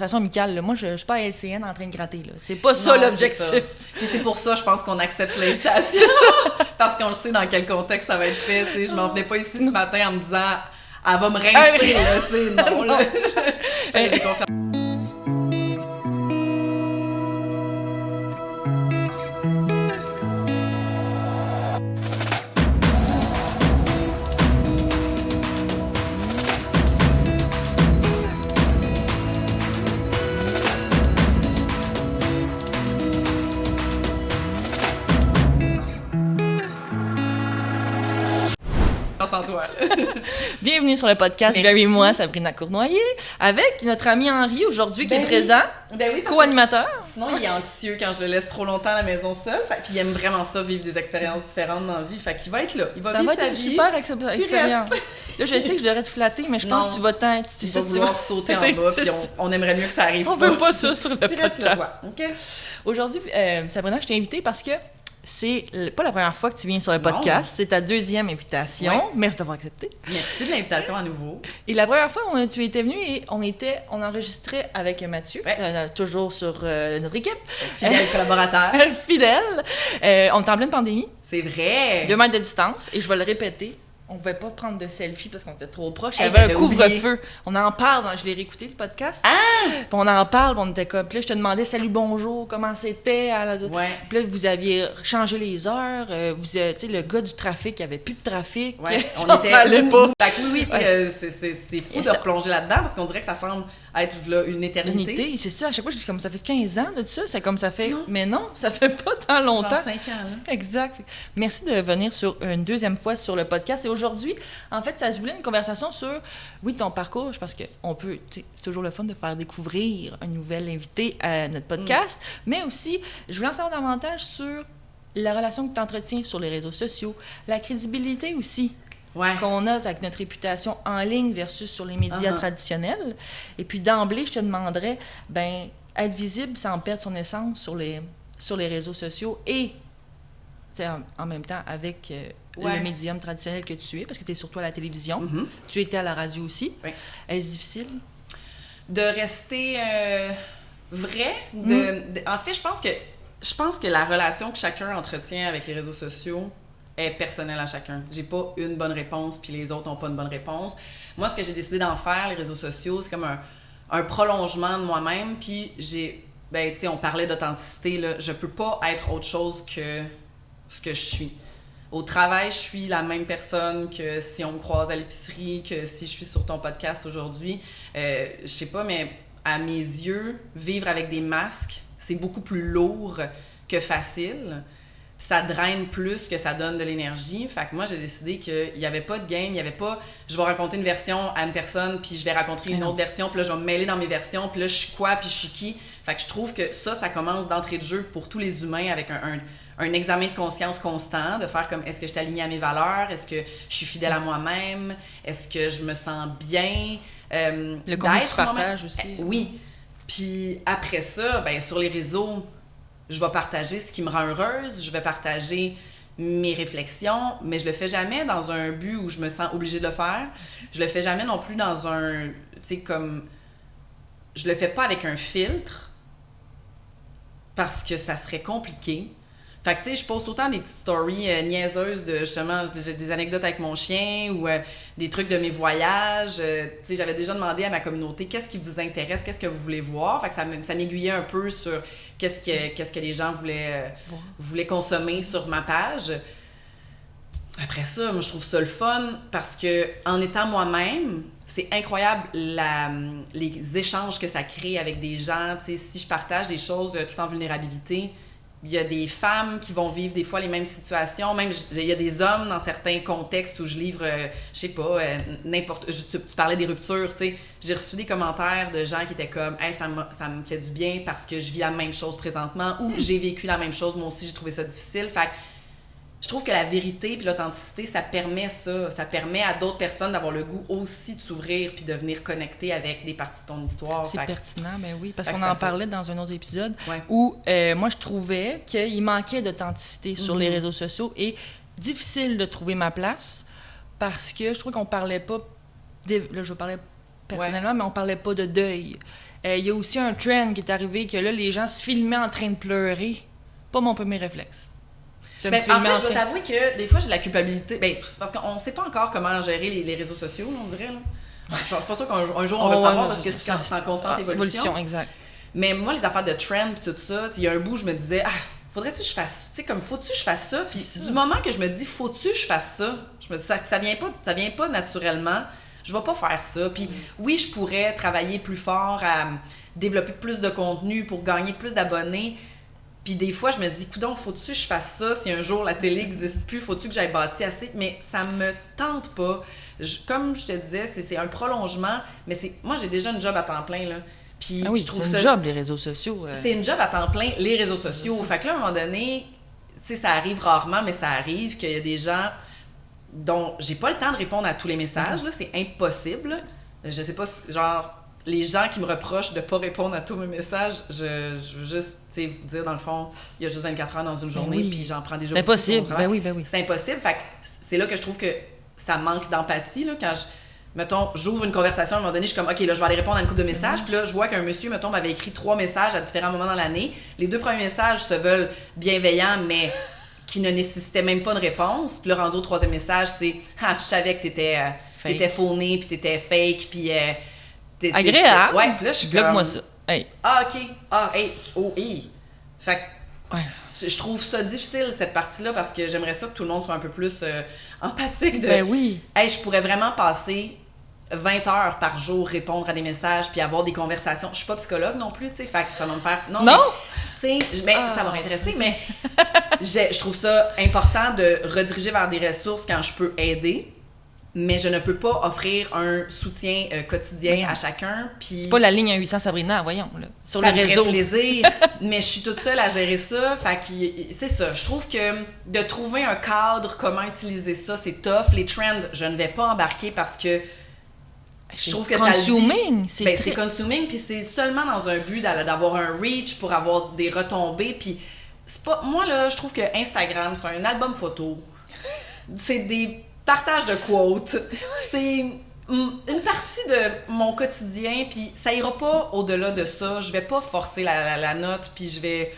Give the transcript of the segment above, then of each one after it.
conversation amicale. Là. Moi, je suis pas à LCN en train de gratter. Là. C'est pas ça l'objectif. C'est ça. Puis c'est pour ça, je pense qu'on accepte l'invitation. Parce qu'on le sait dans quel contexte ça va être fait. T'sais, je m'en venais pas ici ce matin en me disant « Elle va me rincer, là. » Tu sais, non, là. J'ai confiance. En toi. Bienvenue sur le podcast Very Moi, Sabrina Cournoyer, avec notre ami Henri aujourd'hui qui est présent, oui, co-animateur. Sinon, il est anxieux quand je le laisse trop longtemps à la maison seul. Puis il aime vraiment ça, vivre des expériences différentes dans la vie. Fait qu'il va être là. Il va vivre sa vie. Ça va être une super expérience. Là, je sais que je devrais te flatter, mais je pense que tu vas tant... Tu vas vouloir sauter en bas, puis on aimerait mieux que ça arrive pas. On veut pas ça sur le podcast. OK. Aujourd'hui, Sabrina, je t'ai invitée parce que c'est pas la première fois que tu viens sur le podcast, c'est ta deuxième invitation. Ouais. Merci d'avoir accepté. Merci de l'invitation à nouveau. Et la première fois, tu étais venue et on enregistrait avec Mathieu, toujours sur notre équipe. Fidèle collaborateur. Fidèle. On était en pleine pandémie. C'est vrai. 2 mètres de distance. Et je vais le répéter. On ne pouvait pas prendre de selfie parce qu'on était trop proches. Il y avait un couvre-feu. On en parle, je l'ai réécouté le podcast. Puis on en parle, on était comme. Puis là, je te demandais salut, bonjour, comment c'était. Puis là, vous aviez changé les heures. Tu sais, le gars du trafic, il n'y avait plus de trafic. Ouais, on était. Ça allait pas. Oui, c'est fou de replonger là-dedans parce qu'on dirait que ça semble être là, une éternité. C'est ça. À chaque fois, je dis comme ça fait 15 ans de ça. C'est comme ça fait. Non. Mais non, ça fait pas tant longtemps. Genre 5 ans, là. Exact. Merci de venir une deuxième fois sur le podcast. Et aujourd'hui, en fait, ça se voulait une conversation sur, ton parcours. Parce qu'on peut, c'est toujours le fun de faire découvrir un nouvel invité à notre podcast. Mais aussi, je voulais en savoir davantage sur la relation que tu entretiens sur les réseaux sociaux, la crédibilité aussi. Qu'on a avec notre réputation en ligne versus sur les médias traditionnels. Et puis d'emblée, je te demanderais, être visible sans perdre son essence sur les réseaux sociaux et en même temps avec le médium traditionnel que tu es, parce que tu es surtout à la télévision. Mm-hmm. Tu étais à la radio aussi. Oui. Est-ce difficile? De rester vrai? En fait, je pense que la relation que chacun entretient avec les réseaux sociaux est personnelle à chacun. J'ai pas une bonne réponse, puis les autres n'ont pas une bonne réponse. Moi, ce que j'ai décidé d'en faire, les réseaux sociaux, c'est comme un prolongement de moi-même, puis on parlait d'authenticité, là, je peux pas être autre chose que ce que je suis. Au travail, je suis la même personne que si on me croise à l'épicerie, que si je suis sur ton podcast aujourd'hui. Je sais pas, mais à mes yeux, vivre avec des masques, c'est beaucoup plus lourd que facile. Ça draine plus que ça donne de l'énergie. Fait que moi, j'ai décidé qu'il n'y avait pas de game, il n'y avait pas « je vais raconter une version à une personne, puis je vais raconter une autre version, puis là, je vais me mêler dans mes versions, puis là, je suis quoi, puis je suis qui. » Fait que je trouve que ça commence d'entrée de jeu pour tous les humains avec un examen de conscience constant, de faire comme est-ce que je suis alignée à mes valeurs, est-ce que je suis fidèle à moi-même, est-ce que je me sens bien. Le contenu du partage aussi. Oui. Puis après ça, sur les réseaux, je vais partager ce qui me rend heureuse, je vais partager mes réflexions, mais je le fais jamais dans un but où je me sens obligée de le faire. Je le fais jamais non plus dans un... Tu sais, comme... Je le fais pas avec un filtre parce que ça serait compliqué. Fait que, tu sais, je poste autant des petites stories niaiseuses de, justement, des anecdotes avec mon chien ou des trucs de mes voyages. Tu sais, j'avais déjà demandé à ma communauté qu'est-ce qui vous intéresse, qu'est-ce que vous voulez voir. Fait que ça m'aiguillait un peu sur qu'est-ce que les gens voulaient consommer sur ma page. Après ça, moi, je trouve ça le fun parce que en étant moi-même, c'est incroyable les échanges que ça crée avec des gens. Tu sais, si je partage des choses tout en vulnérabilité, il y a des femmes qui vont vivre des fois les mêmes situations. Même, il y a des hommes dans certains contextes où je livre, je sais pas, n'importe... Tu parlais des ruptures, tu sais. J'ai reçu des commentaires de gens qui étaient comme « Hey, ça me fait du bien parce que je vis la même chose présentement » ou « J'ai vécu la même chose, moi aussi, j'ai trouvé ça difficile. » Fait que je trouve que la vérité puis l'authenticité, ça permet ça. Ça permet à d'autres personnes d'avoir le goût aussi de s'ouvrir puis de venir connecter avec des parties de ton histoire. C'est pertinent, mais oui, parce qu'on en parlait dans un autre épisode où moi, je trouvais qu'il manquait d'authenticité sur les réseaux sociaux et difficile de trouver ma place parce que je trouve qu'on parlait pas... Là, je parlais personnellement, mais on parlait pas de deuil. Il y a aussi un trend qui est arrivé que là, les gens se filmaient en train de pleurer. Pas mon premier réflexe. En fait, je dois t'avouer que des fois, j'ai de la culpabilité. Parce qu'on sait pas encore comment gérer les réseaux sociaux, on dirait. Là. Je suis pas sûre qu'un jour, on va le savoir parce que c'est en constante évolution. Exact. Mais moi, les affaires de trend et tout ça, il y a un bout, je me disais, faudrait-tu que je fasse, faut-tu que je fasse ça? Puis du moment que je me dis, faut-tu que je fasse ça? Je me dis, ça vient pas naturellement. Je vais pas faire ça. Puis oui, je pourrais travailler plus fort à développer plus de contenu pour gagner plus d'abonnés. Puis des fois, je me dis, coudonc, faut-tu que je fasse ça? Si un jour la télé n'existe plus, faut-tu que j'aille bâtir assez? Mais ça me tente pas. Comme je te disais, c'est un prolongement, mais moi, j'ai déjà une job à temps plein, là. Puis je trouve c'est une job, les réseaux sociaux. C'est une job à temps plein, les réseaux sociaux. Fait que là, à un moment donné, tu sais, ça arrive rarement, mais ça arrive qu'il y a des gens dont j'ai pas le temps de répondre à tous les messages, là. C'est impossible. Je sais pas, genre... Les gens qui me reprochent de pas répondre à tous mes messages, je veux juste vous dire, dans le fond, il y a juste 24 heures dans une journée, puis j'en prends des jours. C'est impossible, ben oui. C'est impossible, fait que c'est là que je trouve que ça manque d'empathie, là, quand mettons, j'ouvre une conversation, à un moment donné, je suis comme, OK, là, je vais aller répondre à une couple de messages, puis là, je vois qu'un monsieur, mettons, m'avait écrit 3 messages à différents moments dans l'année. Les 2 premiers messages se veulent bienveillants, mais qui ne nécessitaient même pas de réponse. Puis là, rendu au 3e message, c'est, je savais que t'étais phoné, puis t'étais fake, puis... agréable. Ouais, puis là, je suis bloque-moi ça. Hey. OK. Fait que je trouve ça difficile, cette partie-là, parce que j'aimerais ça que tout le monde soit un peu plus empathique de... Ben oui. Hey, je pourrais vraiment passer 20 heures par jour répondre à des messages puis avoir des conversations. Je suis pas psychologue non plus, tu sais, fait que ça va me faire... Non? Tu sais, ça va m'intéresser, mais je trouve ça important de rediriger vers des ressources quand je peux aider. Mais je ne peux pas offrir un soutien quotidien à chacun. Puis c'est pas la ligne 800 Sabrina, voyons, là, sur les réseaux. Ça me ferait plaisir, mais je suis toute seule à gérer ça. Fait que c'est ça. Je trouve que de trouver un cadre, comment utiliser ça, c'est tough. Les trends, je ne vais pas embarquer parce que je trouve que consuming, c'est consuming, puis c'est seulement dans un but d'avoir un reach pour avoir des retombées. Puis c'est pas... Moi, là, je trouve que Instagram, c'est un album photo. C'est des... partage de quotes, c'est une partie de mon quotidien, puis ça ira pas au-delà de ça. Je vais pas forcer la note, puis je vais...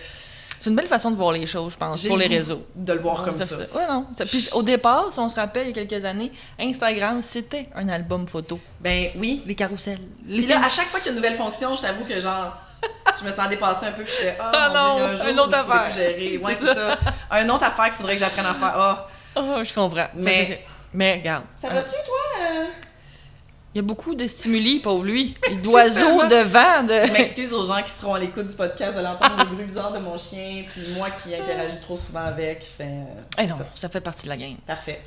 C'est une belle façon de voir les choses, je pense, pour les réseaux. De le voir comme ça. Ouais, non. Puis au départ, si on se rappelle, il y a quelques années, Instagram, c'était un album photo. Ben oui. Les carousels. Puis là, à chaque fois qu'il y a une nouvelle fonction, je t'avoue que genre... je me sens dépassée un peu, puis je fais « Ah, non, un jour, une autre affaire. Plus gérer. » Ouais, c'est ça. Un autre affaire qu'il faudrait que j'apprenne à faire. Je comprends. Mais regarde. Ça va-tu, toi? Il y a beaucoup de stimuli, pauvre lui. D'oiseaux, de vent, Je m'excuse aux gens qui seront à l'écoute du podcast de l'entendre des bruits bizarres de mon chien, puis moi qui interagis trop souvent avec. Ça fait partie de la game. Parfait.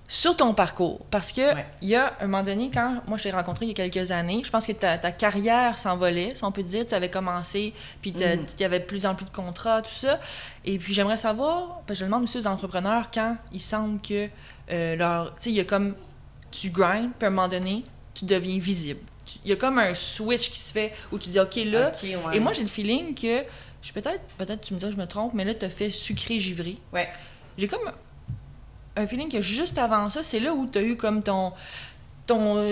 Sur ton parcours, parce que il y a un moment donné, quand moi je t'ai rencontré il y a quelques années, je pense que ta carrière s'envolait, si on peut dire, tu avais commencé, puis il y avait de plus en plus de contrats, tout ça. Et puis j'aimerais savoir, parce que je demande aussi aux entrepreneurs quand il semble que tu sais, il y a comme, tu grindes, puis à un moment donné, tu deviens visible. Il y a comme un switch qui se fait où tu dis, OK, là, et moi j'ai le feeling que, peut-être tu me dis que je me trompe, mais là, tu as fait sucré-givré. Ouais. J'ai comme un feeling que juste avant ça, c'est là où tu as eu comme ton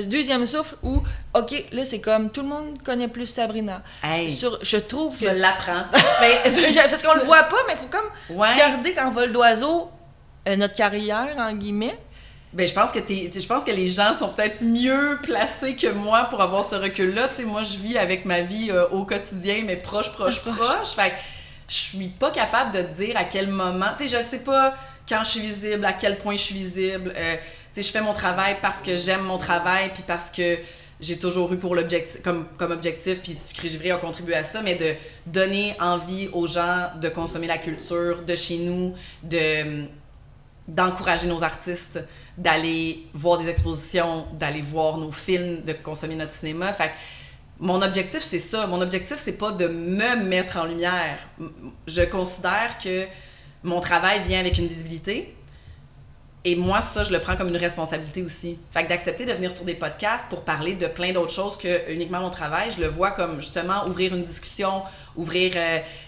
deuxième souffle où, OK, là, c'est comme tout le monde connaît plus Sabrina. Hey, je trouve tu que... me l'apprends. Parce qu'on le voit pas, mais il faut comme garder qu'en vol d'oiseau notre carrière, en guillemets. Ben, je pense que les gens sont peut-être mieux placés que moi pour avoir ce recul-là. Tu sais, moi, je vis avec ma vie au quotidien, mais proche. Fait que je suis pas capable de te dire à quel moment... Tu sais, je sais pas quand je suis visible, à quel point je suis visible. Tu sais, je fais mon travail parce que j'aime mon travail, puis parce que j'ai toujours eu pour l'objectif, comme objectif, puis Sucré-Givré a contribué à ça, mais de donner envie aux gens de consommer la culture de chez nous, d'encourager nos artistes, d'aller voir des expositions, d'aller voir nos films, de consommer notre cinéma. Fait que mon objectif, c'est ça. Mon objectif, c'est pas de me mettre en lumière. Je considère que mon travail vient avec une visibilité, Et moi, ça, je le prends comme une responsabilité aussi. Fait que d'accepter de venir sur des podcasts pour parler de plein d'autres choses que uniquement mon travail, je le vois comme justement ouvrir une discussion, ouvrir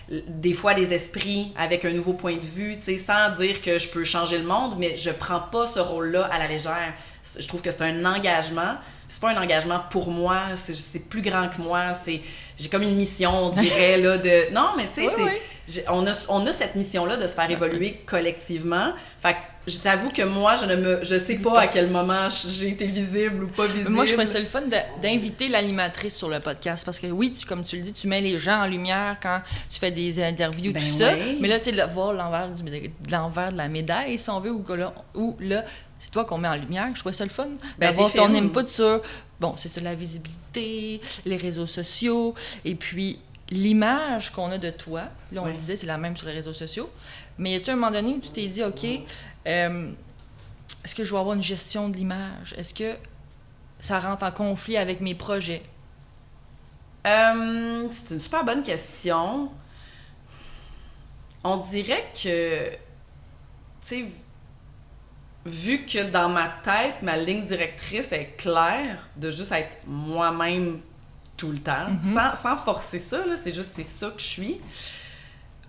des fois des esprits avec un nouveau point de vue, tu sais, sans dire que je peux changer le monde, mais je prends pas ce rôle-là à la légère. Je trouve que c'est un engagement. C'est pas un engagement pour moi, c'est plus grand que moi. J'ai comme une mission, on dirait, là, de... Non, mais tu sais, Oui. on a cette mission-là de se faire évoluer collectivement. Fait que je t'avoue que moi, je sais pas à quel moment j'ai été visible ou pas visible. Moi, je trouvais ça le fun d'inviter l'animatrice sur le podcast parce que oui, comme tu le dis, tu mets les gens en lumière quand tu fais des interviews, tout ça. Mais là, tu sais, voir l'envers de la médaille, si on veut, ou là, c'est toi qu'on met en lumière. Je trouvais ça le fun d'avoir ton input sur, bon, c'est ça, la visibilité, les réseaux sociaux, et puis l'image qu'on a de toi. Là, on le disait, c'est la même sur les réseaux sociaux. Mais y a-tu un moment donné où tu t'es dit, OK, est-ce que je vais avoir une gestion de l'image? Est-ce que ça rentre en conflit avec mes projets? C'est une super bonne question. On dirait que, tu sais, vu que dans ma tête, ma ligne directrice est claire, de juste être moi-même tout le temps, sans forcer ça, là, c'est ça que je suis.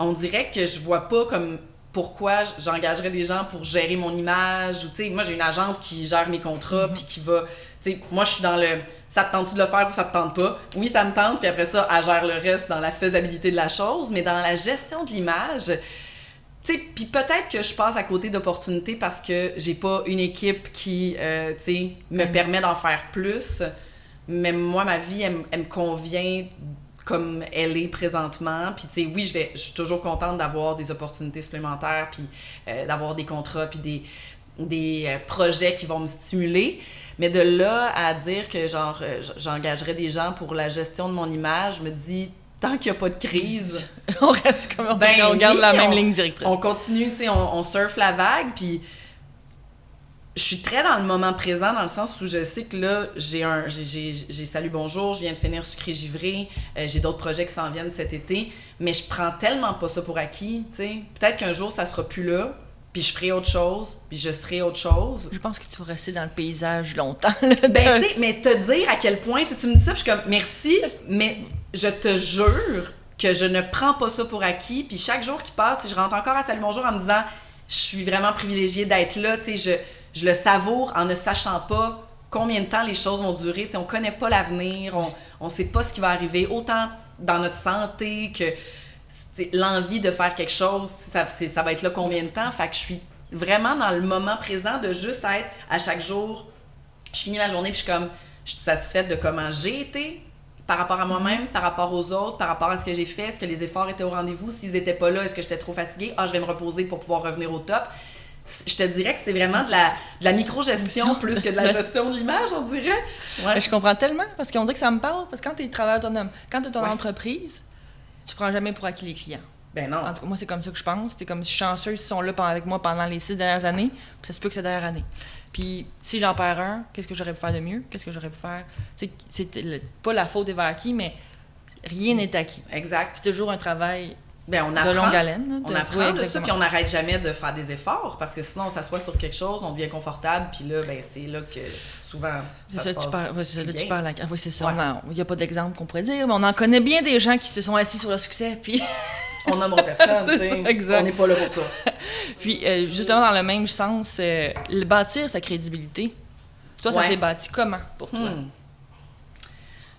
On dirait que je vois pas comme pourquoi j'engagerais des gens pour gérer mon image, ou tu sais, moi j'ai une agente qui gère mes contrats, puis qui va, tu sais, moi je suis dans le ça te tente-tu de le faire ou ça te tente pas? Oui, ça me tente, puis après ça, elle gère le reste dans la faisabilité de la chose, mais dans la gestion de l'image, tu sais, puis peut-être que je passe à côté d'opportunités parce que j'ai pas une équipe qui, tu sais, me permet d'en faire plus, mais moi, ma vie, elle me convient comme elle est présentement. Puis, tu sais, oui, je suis toujours contente d'avoir des opportunités supplémentaires, puis d'avoir des contrats, puis des projets qui vont me stimuler. Mais de là à dire que, genre, j'engagerais des gens pour la gestion de mon image, je me dis, tant qu'il n'y a pas de crise... on reste comme... on garde la même ligne directrice. On continue, tu sais, on surfe la vague, puis... Je suis très dans le moment présent, dans le sens où je sais que là, j'ai Salut Bonjour, je viens de finir Sucré Givré, j'ai d'autres projets qui s'en viennent cet été, mais je prends tellement pas ça pour acquis, tu sais. Peut-être qu'un jour, ça sera plus là, puis je ferai autre chose, puis je serai autre chose. Je pense que tu vas rester dans le paysage longtemps. Là, ben, tu sais, mais te dire à quel point, tu me dis ça, puis je suis comme, merci, mais je te jure que je ne prends pas ça pour acquis, puis chaque jour qui passe, je rentre encore à Salut Bonjour en me disant, je suis vraiment privilégiée d'être là, tu sais, je le savoure en ne sachant pas combien de temps les choses vont durer. T'sais, on connaît pas l'avenir, on sait pas ce qui va arriver, autant dans notre santé que l'envie de faire quelque chose, ça va être là combien de temps. Fait que je suis vraiment dans le moment présent de juste être à chaque jour. Je finis ma journée puis je suis satisfaite de comment j'ai été par rapport à moi-même, par rapport aux autres, par rapport à ce que j'ai fait, est-ce que les efforts étaient au rendez-vous, s'ils étaient pas là, est-ce que j'étais trop fatiguée, je vais me reposer pour pouvoir revenir au top. Je te dirais que c'est vraiment de la micro-gestion plus que de la gestion de l'image, on dirait. Ouais. Je comprends tellement, parce qu'on dirait que ça me parle, parce que quand tu es travailleur autonome, quand tu as ton entreprise, tu prends jamais pour acquis les clients. Ben non. En tout cas, moi, c'est comme ça que je pense. C'est comme si chanceux, ils sont là avec moi pendant les 6 dernières années, puis ça se peut que c'est la dernière année. Puis si j'en perds un, qu'est-ce que j'aurais pu faire de mieux? Qu'est-ce que j'aurais pu faire? C'est pas la faute des acquis, mais rien n'est acquis. Exact. Puis toujours un travail... Ben, on apprend, de longue haleine. On apprend de ça, puis on n'arrête jamais de faire des efforts, parce que sinon, on s'assoit sur quelque chose, on devient confortable, puis là, ben, c'est là que souvent, ça se passe tu parles. Oui, c'est ça. Il n'y a pas d'exemple qu'on pourrait dire, mais on en connaît bien des gens qui se sont assis sur leur succès, puis... on nommera personne, tu sais. On n'est pas là pour ça. Puis, justement, dans le même sens, bâtir sa crédibilité, toi, ça s'est bâti comment pour toi?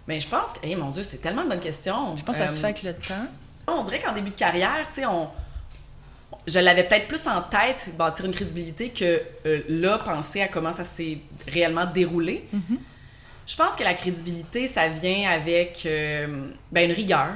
Mais je pense que... mon Dieu, c'est tellement une bonne question. Je pense que ça se fait avec le temps. On dirait qu'en début de carrière, tu sais, je l'avais peut-être plus en tête, bâtir une crédibilité, que là, penser à comment ça s'est réellement déroulé. Mm-hmm. Je pense que la crédibilité, ça vient avec une rigueur.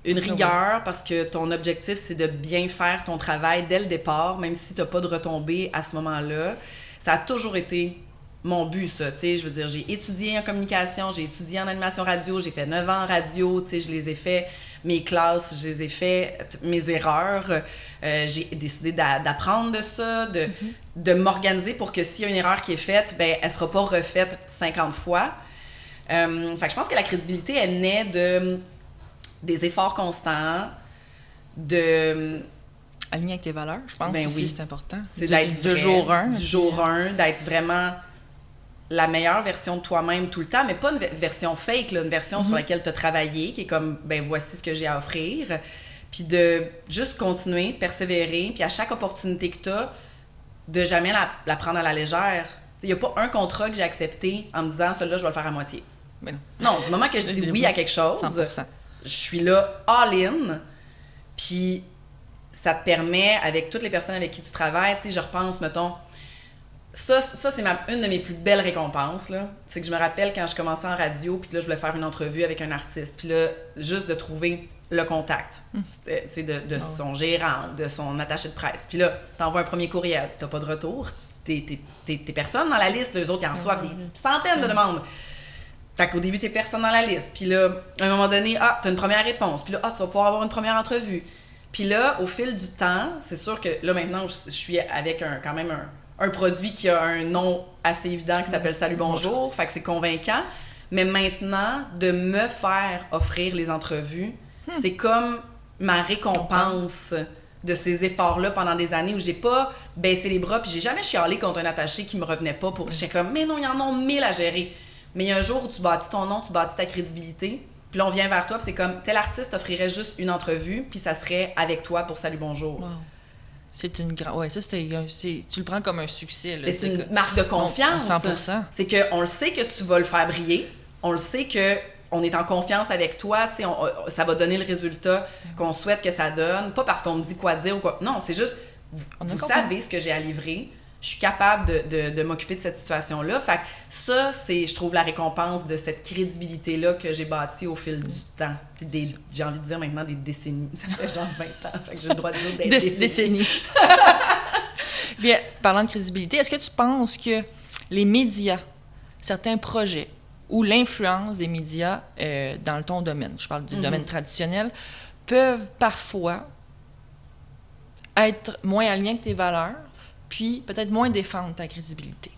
Une rigueur parce que ton objectif, c'est de bien faire ton travail dès le départ, même si tu n'as pas de retombées à ce moment-là. Ça a toujours été mon but, ça, tu sais, je veux dire, j'ai étudié en communication, j'ai étudié en animation radio, j'ai fait 9 ans en radio, tu sais, je les ai fait, mes classes, je les ai fait, mes erreurs, j'ai décidé d'apprendre de ça, de m'organiser pour que s'il y a une erreur qui est faite, ben, elle sera pas refaite 50 fois. Fait que je pense que la crédibilité, elle naît des efforts constants, Aligné avec tes valeurs, je pense Ben aussi, oui. c'est important. C'est d'être de vrai, jour 1. du jour 1, d'être vraiment la meilleure version de toi-même tout le temps, mais pas une version fake, là, une version sur laquelle tu as travaillé, qui est comme, ben voici ce que j'ai à offrir. Puis de juste continuer, persévérer, puis à chaque opportunité que tu as, de jamais la prendre à la légère. Il n'y a pas un contrat que j'ai accepté en me disant, celui-là, je vais le faire à moitié. Mais non. Non, du moment que je dis oui à quelque chose, 100%. je suis là all-in, puis ça te permet, avec toutes les personnes avec qui tu travailles, tu sais, je repense, mettons, ça c'est une de mes plus belles récompenses, là. C'est que je me rappelle quand je commençais en radio, puis là, je voulais faire une entrevue avec un artiste, puis là, juste de trouver le contact, tu sais, de son gérant, de son attaché de presse. Puis là, t'envoies un premier courriel, t'as pas de retour, t'es personne dans la liste, les autres, ils en reçoivent des centaines de demandes. Fait qu'au début, t'es personne dans la liste. Puis là, à un moment donné, t'as une première réponse. Puis là, tu vas pouvoir avoir une première entrevue. Puis là, au fil du temps, c'est sûr que là, maintenant, je suis avec quand même un produit qui a un nom assez évident qui s'appelle Salut Bonjour. Fait que c'est convaincant. Mais maintenant, de me faire offrir les entrevues, c'est comme ma récompense de ces efforts-là pendant des années où j'ai pas baissé les bras. Puis j'ai jamais chialé contre un attaché qui me revenait pas pour... J'étais comme, mais non, il y en a 1000 à gérer. Mais il y a un jour où tu bâtis ton nom, tu bâtis ta crédibilité, puis là, on vient vers toi, puis c'est comme, tel artiste offrirait juste une entrevue, puis ça serait avec toi pour Salut Bonjour. Wow. C'est une grande... Ouais, ça, tu le prends comme un succès. Là. C'est une marque de confiance. 100%. C'est qu'on le sait que tu vas le faire briller, on le sait qu'on est en confiance avec toi, tu sais, ça va donner le résultat qu'on souhaite que ça donne, pas parce qu'on me dit quoi dire ou quoi. Non, c'est juste, vous savez ce que j'ai à livrer. Je suis capable de m'occuper de cette situation-là. Fait que ça, c'est, je trouve, la récompense de cette crédibilité-là que j'ai bâtie au fil du temps. J'ai envie de dire maintenant des décennies. Ça fait genre 20 ans. Fait que j'ai le droit de dire des décennies. Bien, parlant de crédibilité, est-ce que tu penses que les médias, certains projets ou l'influence des médias dans ton domaine, je parle du domaine traditionnel, peuvent parfois être moins alignés avec tes valeurs, puis peut-être moins défendre ta crédibilité?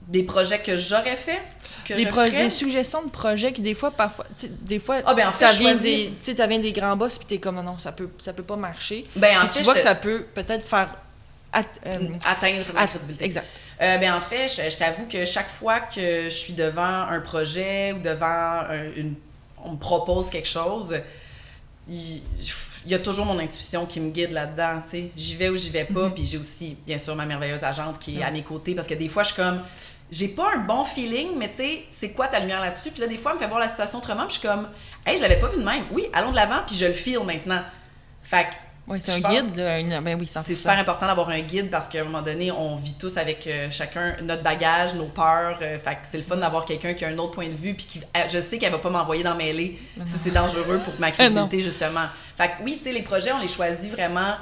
Des projets que j'aurais fait, des suggestions de projets qui, des fois, parfois, ça vient des grands boss, puis t'es comme, non, ça peut pas marcher. Ben, en fait, tu vois que ça peut peut-être faire... atteindre ma crédibilité. Exact. En fait, je t'avoue que chaque fois que je suis devant un projet ou devant on me propose quelque chose, il y a toujours mon intuition qui me guide là-dedans, tu sais. J'y vais ou j'y vais pas, puis j'ai aussi, bien sûr, ma merveilleuse agente qui est à mes côtés, parce que des fois, je suis comme, j'ai pas un bon feeling, mais tu sais, c'est quoi ta lumière là-dessus? Puis là, des fois, elle me fait voir la situation autrement, puis je suis comme, hey, je l'avais pas vu de même. Oui, allons de l'avant, puis je le feel maintenant. Fait que, oui, c'est un guide. Ben oui, 100%. C'est super important d'avoir un guide parce qu'à un moment donné, on vit tous avec chacun notre bagage, nos peurs. Fait que c'est le fun d'avoir quelqu'un qui a un autre point de vue puis qui, je sais qu'elle va pas m'envoyer dans mêlée si c'est dangereux pour ma crédibilité, justement. Fait que oui, tu sais, les projets, on les choisit vraiment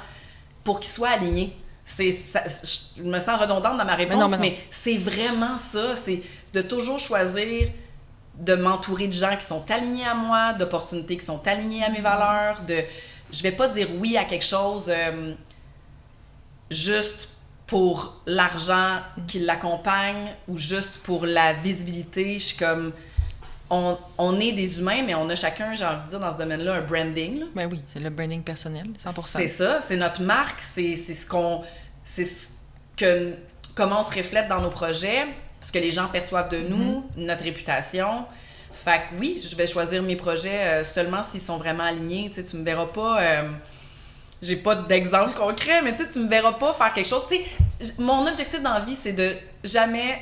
pour qu'ils soient alignés. Je me sens redondante dans ma réponse, mais c'est vraiment ça. C'est de toujours choisir de m'entourer de gens qui sont alignés à moi, d'opportunités qui sont alignées à mes valeurs, je vais pas dire oui à quelque chose juste pour l'argent qui l'accompagne ou juste pour la visibilité. Je suis comme... On est des humains, mais on a chacun, j'ai envie de dire, dans ce domaine-là, un branding. Là. Ben oui, c'est le branding personnel, 100%. C'est ça, c'est notre marque, c'est comment on se reflète dans nos projets, ce que les gens perçoivent de nous, notre réputation. Fait que oui, je vais choisir mes projets seulement s'ils sont vraiment alignés. Tu sais, tu me verras pas... j'ai pas d'exemple concret, mais tu sais, tu me verras pas faire quelque chose. Tu sais, mon objectif dans la vie, c'est de jamais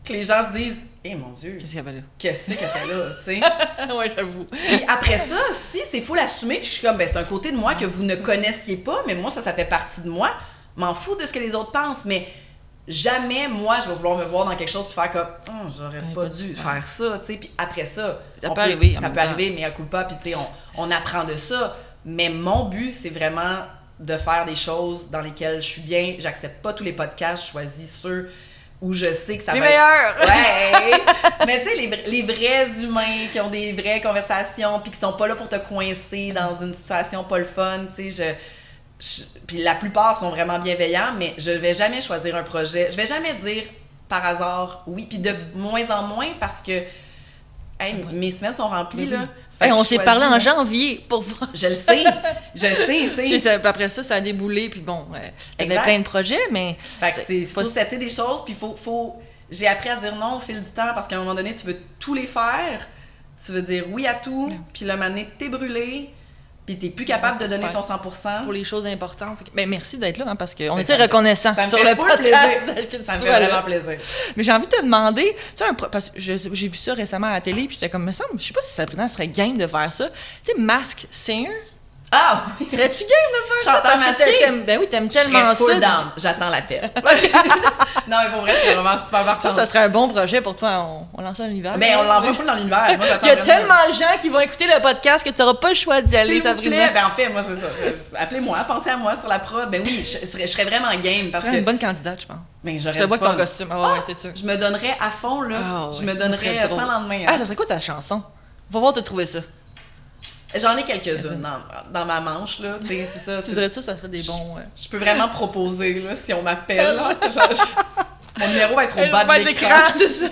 que les gens se disent « Eh mon Dieu! Qu'est-ce qu'elle fait là? Qu'est-ce qu'elle fait là? » Tu sais. Ouais, j'avoue. Puis après ça, si c'est faut l'assumer, puis je suis comme, ben c'est un côté de moi que vous ne connaissiez pas, mais moi, ça fait partie de moi. M'en fous de ce que les autres pensent, mais... Jamais, moi, je vais vouloir me voir dans quelque chose puis faire comme « Oh, j'aurais pas dû faire ça, tu sais. » Puis après ça, ça peut arriver, mais à coup pas, puis tu sais, on apprend de ça. Mais mon but, c'est vraiment de faire des choses dans lesquelles je suis bien. J'accepte pas tous les podcasts, je choisis ceux où je sais que ça les va meilleurs! Ouais! Mais tu sais, les vrais humains qui ont des vraies conversations puis qui sont pas là pour te coincer dans une situation pas le fun, tu sais, puis la plupart sont vraiment bienveillants, mais je vais jamais choisir un projet. Je vais jamais dire par hasard oui, puis de moins en moins parce que Hey, mes semaines sont remplies, Oui. là. Hey, on s'est parlé en janvier pour voir. Je le sais, tu sais. Après ça a déboulé, puis bon, t'avais Exact. plein de projets, mais... Fait que il faut setter des choses, puis j'ai appris à dire non au fil du temps, parce qu'à un moment donné, tu veux tous les faire, tu veux dire oui à tout, puis le moment donné, t'es brûlé, puis t'es plus capable de donner ton 100%. Pour les choses importantes. Mais merci d'être là, hein, parce qu'on Mais était reconnaissants ça me sur fait le full podcast. plaisir. Ça me fait vraiment plaisir. Mais j'ai envie de te demander, tu sais, parce que j'ai vu ça récemment à la télé, puis j'étais comme, me semble, je sais pas si Sabrina serait game de faire ça. Tu sais, Mask Singer. Ah oui! Serais-tu game de faire ça? Chanteur Parce que masqué? ben oui, t'aimes tellement full ça. down. J'attends la tête. Non, mais pour vrai, je suis vraiment super partante. Ça serait un bon projet pour toi. On lance ça dans l'univers. Ben, on l'envoie full dans l'univers. Moi, Il y a tellement de gens qui vont écouter le podcast que tu n'auras pas le choix d'y aller, S'il vous Sabrina. plaît. Ben, en fait, moi, c'est ça. Appelez-moi, pensez à moi sur la prod. Ben oui, je serais vraiment game parce Tu serais que... une bonne candidate, je pense. Ben, Je j'aurais te vois du avec ton fun. costume. Ah ouais, c'est sûr. Je me donnerais à fond, là. Ah Je ouais, me ça donnerais serait drôle. sans lendemain. Ah, ça serait quoi ta chanson? Va voir te trouver ça. J'en ai quelques-unes dans ma manche, là. Tu sais, c'est ça. Tu dirais ça serait des bons... Je peux vraiment proposer, là, si on m'appelle. Là. Mon numéro va être au bas de l'écran. c'est ça.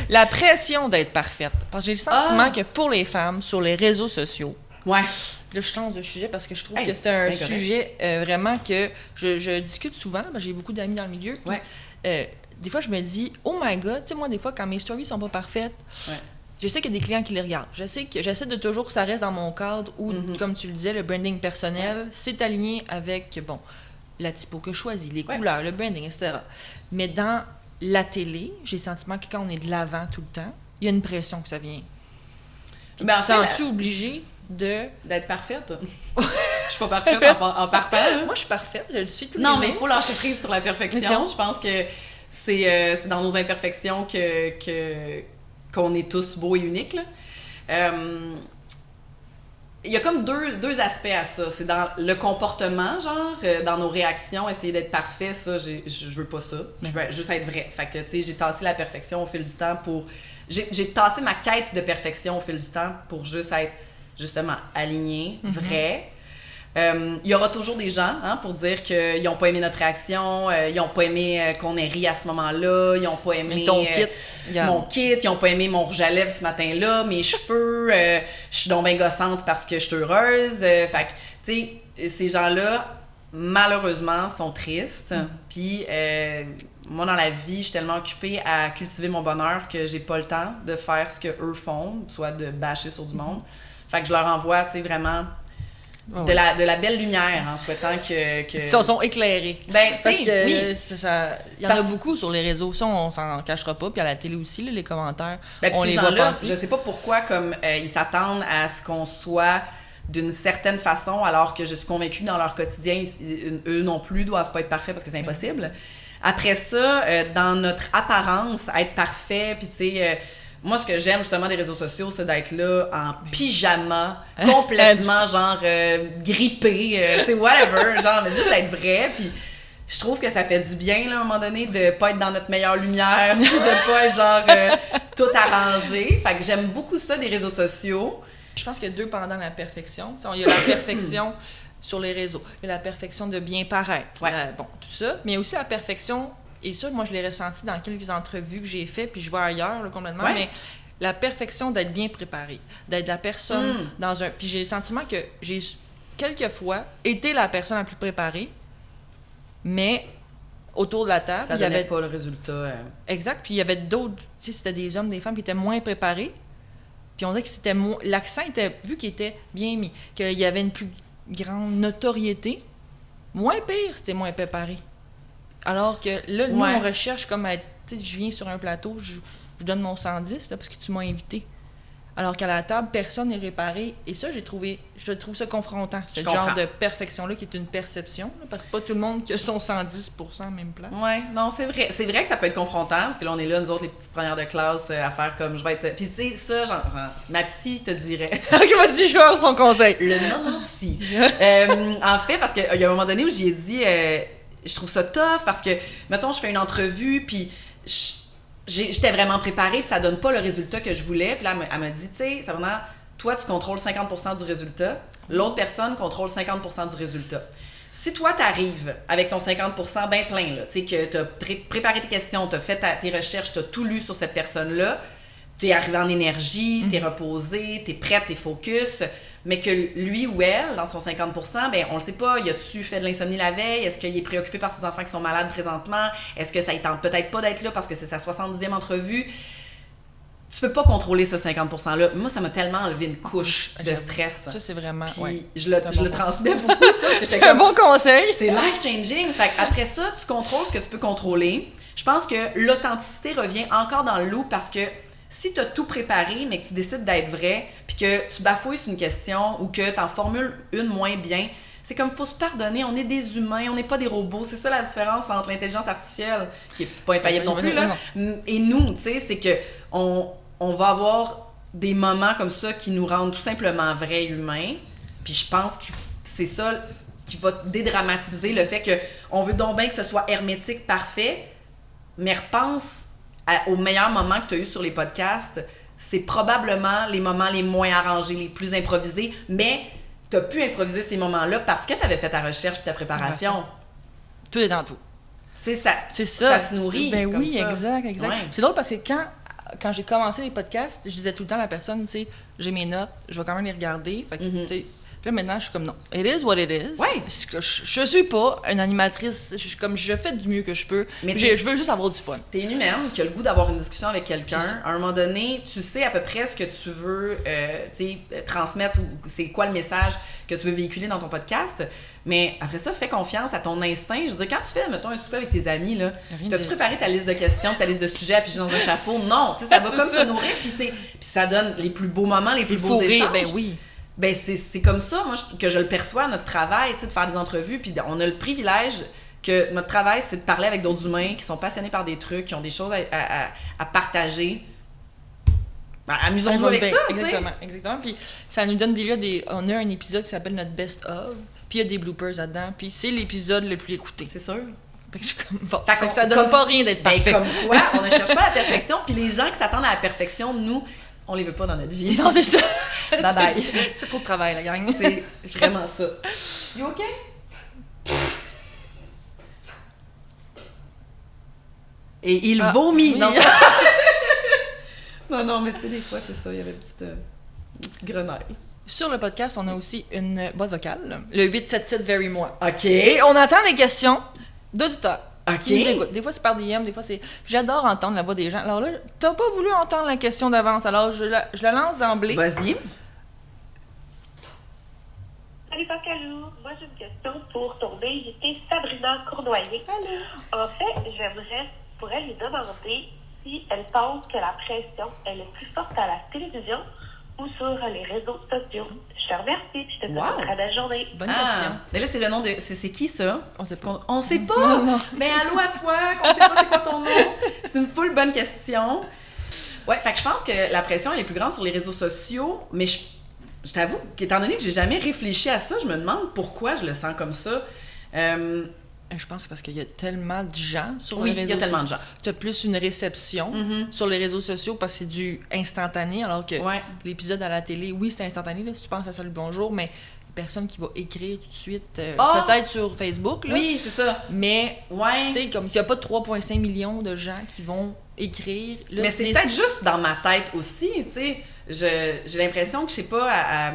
La pression d'être parfaite. Parce que j'ai le sentiment que pour les femmes, sur les réseaux sociaux, Ouais. là, je change de sujet parce que je trouve Hey, que c'est un bien correct. sujet vraiment que je discute souvent. Là, j'ai beaucoup d'amis dans le milieu. Puis, Ouais. des fois, je me dis, oh my God, tu sais, moi, des fois, quand mes stories sont pas parfaites, Ouais. je sais qu'il y a des clients qui les regardent. Je sais que j'essaie de toujours que ça reste dans mon cadre où, comme tu le disais, le branding personnel, c'est aligné avec, bon, la typo que je choisis, les couleurs, le branding, etc. Mais dans la télé, j'ai le sentiment que quand on est de l'avant tout le temps, il y a une pression que ça vient. Puis Ben, tu en te fait, sens-tu obligé de... D'être parfaite. Je suis pas parfaite en partant. Hein. Moi, je suis parfaite, je le suis tous les Non, jours. mais il faut lâcher prise sur la perfection. Je pense que c'est dans nos imperfections qu'on est tous beaux et uniques. Là. Il y a comme deux aspects à ça. C'est dans le comportement, genre, dans nos réactions, essayer d'être parfait, ça, je veux pas ça. Je veux juste être vrai. Fait que, tu sais, j'ai tassé la perfection au fil du temps pour... J'ai tassé ma quête de perfection au fil du temps pour juste être, justement, aligné, vrai. Il y aura toujours des gens pour dire qu'ils n'ont pas aimé notre réaction, ils n'ont pas aimé qu'on ait ri à ce moment-là, ils n'ont pas aimé ton kit, mon kit, ils n'ont pas aimé mon rouge à lèvres ce matin-là, mes cheveux, je suis donc bien gossante parce que je suis heureuse. Fait que, tu sais, ces gens-là, malheureusement, sont tristes. Puis, moi, dans la vie, je suis tellement occupée à cultiver mon bonheur que j'ai pas le temps de faire ce qu'eux font, soit de bâcher sur du monde. Fait que je leur envoie, tu sais, vraiment... De la belle lumière en souhaitant que... Ils sont éclairés. Ben, tu Parce sais, que oui. il y en a beaucoup sur les réseaux. Ça, on s'en cachera pas. Puis à la télé aussi, là, les commentaires, Ben, on ces les voit gens-là, passer. je sais pas pourquoi comme ils s'attendent à ce qu'on soit d'une certaine façon, alors que je suis convaincue que dans leur quotidien, eux non plus doivent pas être parfaits parce que c'est impossible. Après ça, dans notre apparence, être parfait, puis tu sais... moi, ce que j'aime justement des réseaux sociaux, c'est d'être là en pyjama, complètement genre grippé, tu sais, whatever, genre, mais juste d'être vrai. Puis je trouve que ça fait du bien, là, à un moment donné, de pas être dans notre meilleure lumière, de pas être genre tout arrangé. Fait que j'aime beaucoup ça des réseaux sociaux. Je pense qu'il y a deux pendant la perfection. Tu sais, il y a la perfection sur les réseaux. Il y a la perfection de bien paraître. Ouais. Bon, tout ça. Mais il y a aussi la perfection... Et ça, moi, je l'ai ressenti dans quelques entrevues que j'ai fait, puis je vois ailleurs, là, complètement, Ouais. mais la perfection d'être bien préparé, d'être la personne dans un... Puis j'ai le sentiment que j'ai, quelquefois, été la personne la plus préparée, mais autour de la table, Ça il y donnait avait... pas le résultat. Exact, puis il y avait d'autres... Tu sais, c'était des hommes, des femmes qui étaient moins préparés, puis on dirait que c'était moins... L'accent était... Vu qu'il était bien mis, qu'il y avait une plus grande notoriété, moins pire, c'était moins préparé. Alors que là, nous, Ouais. on recherche comme être... Tu sais, je viens sur un plateau, je donne mon 110 là, parce que tu m'as invité. Alors qu'à la table, personne n'est réparé. Et ça, je trouve ça confrontant. Ce genre comprends. de perfection-là qui est une perception. Là, parce que c'est pas tout le monde qui a son 110% même place. Ouais, non, c'est vrai. C'est vrai que ça peut être confrontant, parce que là, on est là, nous autres, les petites premières de classe, à faire comme je vais être... Puis tu sais, ça, genre, ma psy te dirait... Ok, vas-y, je vais avoir son conseil. Le moment psy. En fait, parce qu'il y a un moment donné où j'y ai dit... je trouve ça tough parce que, mettons, je fais une entrevue, puis j'étais vraiment préparée, puis ça donne pas le résultat que je voulais. Puis là, elle m'a dit, tu sais, c'est vraiment, toi, tu contrôles 50% du résultat, l'autre personne contrôle 50% du résultat. Si toi, t'arrives avec ton 50% bien plein, là, tu sais, que t'as préparé tes questions, t'as fait tes recherches, t'as tout lu sur cette personne-là, t'es arrivé en énergie, t'es reposé, t'es prête, t'es focus, mais que lui ou elle, dans son 50%, ben on le sait pas, y a-tu fait de l'insomnie la veille? Est-ce qu'il est préoccupé par ses enfants qui sont malades présentement? Est-ce que ça ne tente peut-être pas d'être là parce que c'est sa 70e entrevue? Tu peux pas contrôler ce 50%-là. Moi, ça m'a tellement enlevé une couche de stress. Ça, c'est vraiment... Puis je le transmets beaucoup, ça. C'est un bon conseil! C'est life-changing. Fait après ça, tu contrôles ce que tu peux contrôler. Je pense que l'authenticité revient encore dans le lot parce que si tu as tout préparé, mais que tu décides d'être vrai, puis que tu bafouilles sur une question ou que tu en formules une moins bien, c'est comme, faut se pardonner, on est des humains, on n'est pas des robots. C'est ça la différence entre l'intelligence artificielle, qui n'est pas infaillible non plus, là, et nous, tu sais, c'est que on va avoir des moments comme ça qui nous rendent tout simplement vrais humains. Puis je pense que c'est ça qui va dédramatiser le fait qu'on veut donc bien que ce soit hermétique, parfait, mais repense aux meilleurs moments que tu as eu sur les podcasts. C'est probablement les moments les moins arrangés, les plus improvisés, mais tu as pu improviser ces moments-là parce que tu avais fait ta recherche et ta préparation. Tout est dans tout. Tu sais, ça se nourrit. Ben comme oui, ça. exact. Ouais. C'est drôle parce que quand j'ai commencé les podcasts, je disais tout le temps à la personne, tu sais, j'ai mes notes, je vais quand même les regarder. Fait que, tu sais, là, maintenant, je suis comme non. It is what it is. Ouais. Je suis pas une animatrice. Je fais du mieux que je peux. Mais je veux juste avoir du fun. T'es une humaine qui a le goût d'avoir une discussion avec quelqu'un. À un moment donné, tu sais à peu près ce que tu veux transmettre ou c'est quoi le message que tu veux véhiculer dans ton podcast. Mais après ça, fais confiance à ton instinct. Je veux dire, quand tu fais, mettons, un souper avec tes amis, là, t'as-tu préparé ta liste de questions, ta liste de sujets à piger dans un chapeau? Non, tu sais, ça va comme se nourrir, puis ça donne les plus beaux moments, les plus beaux échanges. Ben oui. Ben c'est comme ça, moi, que je le perçois, notre travail, tu sais, de faire des entrevues, puis on a le privilège que notre travail, c'est de parler avec d'autres humains qui sont passionnés par des trucs, qui ont des choses à partager. Ben, amusons-nous avec ça, tu sais. Exactement. Puis ça nous donne des lieux on a un épisode qui s'appelle notre Best of, puis il y a des bloopers là-dedans, puis c'est l'épisode le plus écouté. C'est sûr. Fait que je suis comme, bon, fait que ça donne pas rien d'être parfait. Comme quoi, on ne cherche pas la perfection, puis les gens qui s'attendent à la perfection, nous, on les veut pas dans notre vie. Non, c'est ça. Bye bye. C'est trop de travail, la gang. C'est vraiment ça. You OK? Et il vomit. Oui. Non, mais tu sais, des fois, c'est ça. Il y avait une petite grenaille. Sur le podcast, on a aussi une boîte vocale, le 877 Very Moi. OK. Et on attend les questions d'auditeurs. OK. Qui nous écoutent. Des fois, c'est par DM, des fois, c'est... J'adore entendre la voix des gens. Alors là, t'as pas voulu entendre la question d'avance, alors je la lance d'emblée. Vas-y. Salut Pascalou, moi j'ai une question pour ton invitée Sabrina Cournoyer. Allô. En fait, pourrais lui demander si elle pense que la pression elle est plus forte à la télévision ou sur les réseaux sociaux. Je te remercie et je te souhaite une très belle journée. Bonne question. Mais là, c'est le nom de... C'est qui, ça? On sait pas. On sait pas? Non. Mais allô à toi, qu'on sait pas c'est quoi ton nom. C'est une full bonne question. Ouais, fait que je pense que la pression, elle est plus grande sur les réseaux sociaux, mais je t'avoue qu'étant donné que j'ai jamais réfléchi à ça, je me demande pourquoi je le sens comme ça. Je pense que c'est parce qu'il y a tellement de gens sur Oui, les réseaux sociaux. il y a tellement de gens. Tu as plus une réception sur les réseaux sociaux parce que c'est du instantané, alors que l'épisode à la télé, oui, c'est instantané, là, si tu penses à Salut Bonjour, mais personne qui va écrire tout de suite, peut-être sur Facebook, là. Oui, c'est ça. Mais, tu sais, comme il n'y a pas 3,5 millions de gens qui vont écrire. Là, mais c'est peut-être juste dans ma tête aussi, tu sais. J'ai l'impression que, je sais pas,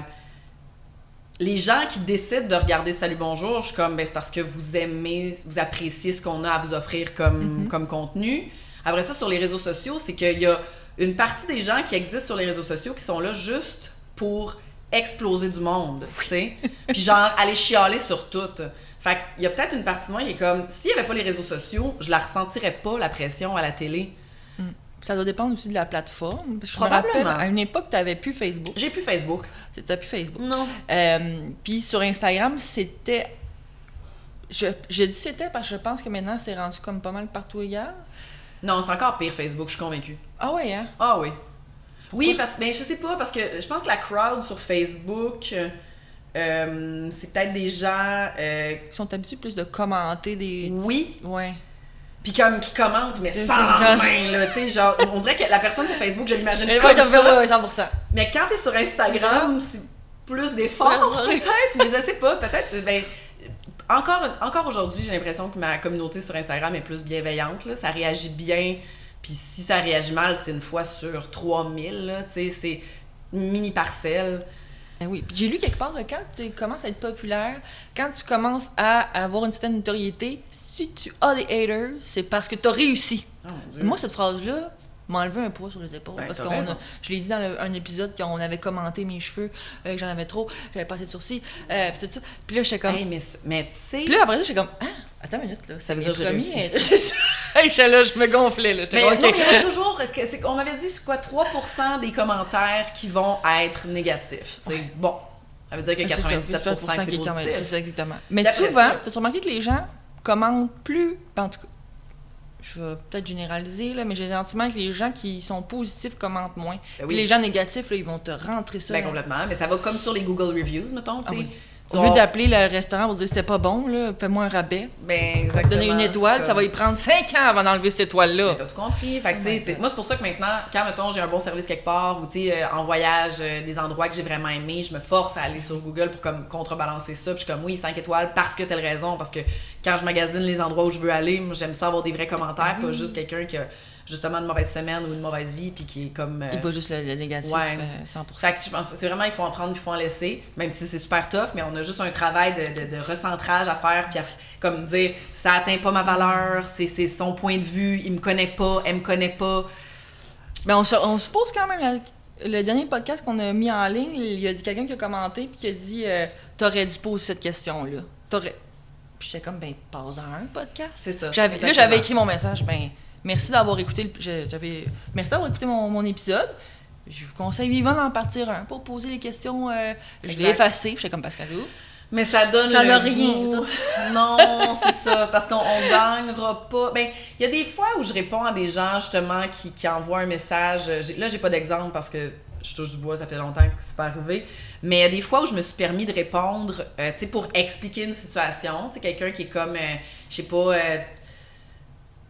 les gens qui décident de regarder Salut Bonjour, je suis comme, ben c'est parce que vous aimez, vous appréciez ce qu'on a à vous offrir comme contenu. Après ça, sur les réseaux sociaux, c'est qu'il y a une partie des gens qui existent sur les réseaux sociaux qui sont là juste pour exploser du monde, tu sais. Puis genre, aller chialer sur tout. Fait qu'il y a peut-être une partie de moi qui est comme, s'il n'y avait pas les réseaux sociaux, je la ressentirais pas, la pression à la télé. Ça doit dépendre aussi de la plateforme. Parce que Probablement. Je me rappelle, à une époque, tu n'avais plus Facebook. J'ai plus Facebook. Tu n'as plus Facebook. Non. Puis sur Instagram, c'était... J'ai dit c'était parce que je pense que maintenant, c'est rendu comme pas mal partout égal. Non, c'est encore pire Facebook, je suis convaincue. Ah ouais, hein? Ah oui. Oui, mais je sais pas, parce que je pense que la crowd sur Facebook, c'est peut-être des gens... Qui sont habitués plus de commenter des... Oui. Ouais. Puis comme qui commentent, mais sans main, là, tu sais, genre, on dirait que la personne sur Facebook, je l'imagine Elle comme va ça. Ouais, 100%. Mais quand t'es sur Instagram, c'est plus d'efforts, peut-être, mais je sais pas, peut-être, ben... Encore aujourd'hui, j'ai l'impression que ma communauté sur Instagram est plus bienveillante, là, ça réagit bien, Puis si ça réagit mal, c'est une fois sur 3000, là, tu sais, c'est une mini parcelle. Ben oui, puis j'ai lu quelque part que quand tu commences à être populaire, quand tu commences à avoir une certaine notoriété, si tu as des haters, c'est parce que tu as réussi. Oh, mon Dieu. Moi, cette phrase-là m'a enlevé un poids sur les épaules. Ben, parce t'as que raison. je l'ai dit dans un épisode qu'on avait commenté mes cheveux, que j'en avais trop, j'avais pas assez de sourcils, puis tout ça. Puis là, j'étais comme. Hey, mais tu sais... Puis là, après ça, j'étais comme. Ah, attends une minute, là. Ça veut dire que j'ai réussi. C'est ça. J'étais là, je me gonflais, là. J'étais Mais comme, non, OK. mais il y avait toujours... On m'avait dit, c'est quoi, 3% des commentaires qui vont être négatifs. Tu sais, bon, ça veut dire que 97% que c'est positif. C'est ça, exactement. Mais Puis après souvent, ça- tu as remarqué que les gens commentent plus. En tout cas, je vais peut-être généraliser, là, mais j'ai le sentiment que les gens qui sont positifs commentent moins. Ben oui. Puis les gens négatifs, là, ils vont te rentrer ça. Ben là. complètement. Mais ça va comme sur les Google Reviews, mettons, tu sais. Ah oui. Tu Au lieu vas- d'appeler le restaurant pour dire c'était pas bon, là, fais-moi un rabais. Ben exactement. Donner une étoile, c'est ça va y prendre 5 ans avant d'enlever cette étoile-là. Mais t'as tout compris. Fait que, tu sais, moi, c'est pour ça que maintenant, quand, mettons, j'ai un bon service quelque part ou, tu sais, en voyage, des endroits que j'ai vraiment aimés, je me force à aller sur Google pour comme contrebalancer ça. Puis je suis comme, oui, 5 étoiles parce que telle raison. Parce que quand je magasine les endroits où je veux aller, moi, j'aime ça avoir des vrais commentaires, pas juste quelqu'un qui a justement une mauvaise semaine ou une mauvaise vie, puis qui est comme... Il va juste le négatif, ouais. 100%. Fait que je pense que c'est vraiment, il faut en prendre, il faut en laisser, même si c'est super tough, mais on a juste un travail de recentrage à faire, puis comme dire, ça atteint pas ma valeur, c'est son point de vue, il me connaît pas, elle me connaît pas. Mais on se pose quand même... Le dernier podcast qu'on a mis en ligne, il y a quelqu'un qui a commenté puis qui a dit t'aurais dû poser cette question-là. T'aurais... Puis j'étais comme, ben, passe en un podcast. C'est ça. Là, exactement. j'avais écrit mon message, ben... Merci d'avoir écouté merci d'avoir écouté mon épisode. Je vous conseille vivant d'en partir un pour poser les questions. Je l'ai effacé, j'étais comme Pascal Lou. Mais ça donne ça le n'a rien. goût. Non, c'est ça, parce qu'on gagnera pas. Ben, il y a des fois où je réponds à des gens justement qui envoient un message. Là, j'ai pas d'exemple parce que je touche du bois, ça fait longtemps que c'est pas arrivé. Mais il y a des fois où je me suis permis de répondre, tu sais, pour expliquer une situation. Tu sais, quelqu'un qui est comme, je sais pas.